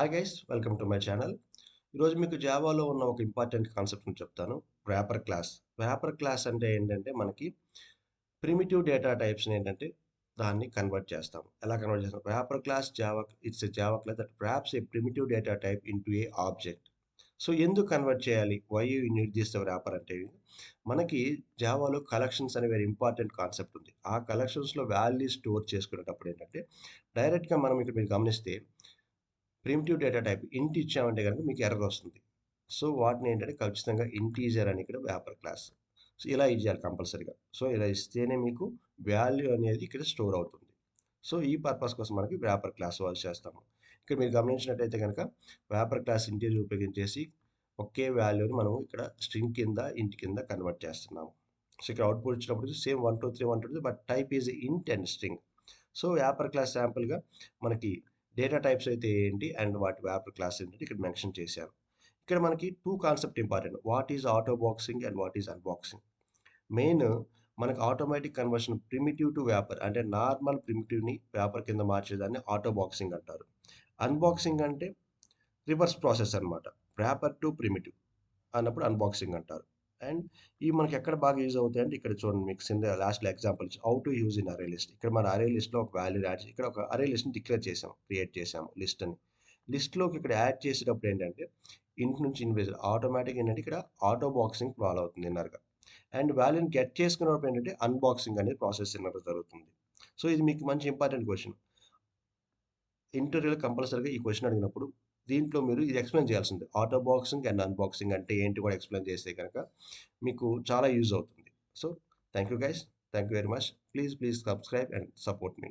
Hi guys welcome to my channel. ఈరోజు మీకు జావాలో ఉన్న ఒక ఇంపార్టెంట్ కాన్సెప్ట్ని చెప్తాను. Wrapper class. వ్రాపర్ క్లాస్ అంటే ఏంటంటే మనకి ప్రిమిటివ్ డేటా టైప్స్ని ఏంటంటే దాన్ని కన్వర్ట్ చేస్తాం. ఎలా కన్వర్ట్ చేస్తాం? Wrapper class Java it's a Java class that wraps a primitive data type into a object. So ఎందుకు కన్వర్ట్ చేయాలి? Why you need this wrapper అంటే మనకి జావాలో కలెక్షన్స్ అనే వెరీ ఇంపార్టెంట్ కాన్సెప్ట్ ఉంది. ఆ కలెక్షన్స్‌లో వాల్యూ స్టోర్ చేసుకునేటప్పుడు ఏంటంటే డైరెక్ట్‌గా మనం ఇక్కడ మీరు గమనిస్తే ప్రిమిటివ్ డేటా టైప్ ఇంట్ ఇచ్చామంటే గనుక మీకు ఎర్రర్ వస్తుంది. సో, వాటిని ఏంటంటే ఖచ్చితంగా ఇంటీజర్ అని ఇక్కడ వ్రాపర్ క్లాస్. సో, ఇలా ఇచ్చేయాలి కంపల్సరీగా. సో, ఇలా ఇస్తేనే మీకు వాల్యూ అనేది ఇక్కడ స్టోర్ అవుతుంది. సో, ఈ పర్పస్ కోసం మనకి వ్రాపర్ క్లాస్ వాళ్ళు చేస్తాము. ఇక్కడ మీరు గమనించినట్టయితే గనక వ్రాపర్ క్లాస్ ఇంటీజర్ ఉపయోగించేసి ఒకే వాల్యూని మనం ఇక్కడ స్ట్రింగ్ కింద, ఇంట్ కింద కన్వర్ట్ చేస్తున్నాము. సో, ఇక్కడ అవుట్‌పుట్ ఇచ్చినప్పుడు సేమ్ 1, 2, 3 ఉంటుంది. But type is int and string. So, wrapper class శాంపుల్‌గా మనకి డేటా టైప్స్ అయితే ఏంటి అండ్ వాటి వ్రాపర్ క్లాస్ ఏంటి ఇక్కడ మెన్షన్ చేశాను. ఇక్కడ మనకి 2 concept important. What is auto boxing and what is unboxing. Main మనకు automatic conversion primitive to wrapper అంటే నార్మల్ ప్రిమిటివ్‌ని వ్రాపర్ కింద మార్చేదాన్ని ఆటో బాక్సింగ్ అంటారు. అన్బాక్సింగ్ అంటే రివర్స్ ప్రాసెస్ అన్నమాట. వ్రాపర్ టు ప్రిమిటివ్ అన్నప్పుడు అన్బాక్సింగ్ అంటారు. అండ్ ఇవి మనకి ఎక్కడ బాగా యూజ్ అవుతాయంటే ఇక్కడ చూడండి మీకు కింద లాస్ట్‌లో ఎగ్జాంపుల్ ఇచ్చి హౌ టు యూజ్ ఇన్ అరే లిస్ట్. ఇక్కడ మన అరే లిస్ట్‌లో ఒక వాల్యూని యాడ్ ఇక్కడ ఒక అరే లిస్ట్‌ని డిక్లేర్ చేసాం. క్రియేట్ చేసాము లిస్ట్ అని. లిస్ట్‌లోకి ఇక్కడ యాడ్ చేసేటప్పుడు ఏంటంటే ఇంట్ నుంచి ఇన్విజిబుల్ ఆటోమేటిక్‌గా ఏంటంటే ఇక్కడ ఆటో బాక్సింగ్ ఫాలో అవుతుంది ఇన్నర్‌గా. అండ్ వాల్యూని గెట్ చేసుకున్నప్పుడు ఏంటంటే అన్బాక్సింగ్ అనేది ప్రాసెస్ ఇన్నర్‌గా జరుగుతుంది. సో, ఇది మీకు మంచి ఇంపార్టెంట్ క్వెషన్. ఇంటర్వ్యూలో కంపల్సరీగా ఈ క్వెషన్ అడిగినప్పుడు దీంట్లో మీరు ఇది ఎక్స్‌ప్లెయిన్ చేయాల్సిందే. ఆటో బాక్సింగ్ అండ్ అన్బాక్సింగ్ అంటే ఏంటి కూడా ఎక్స్‌ప్లెయిన్ చేస్తే గనక మీకు చాలా యూజ్ అవుతుంది. So, thank you guys. Thank you very much. Please subscribe and support me.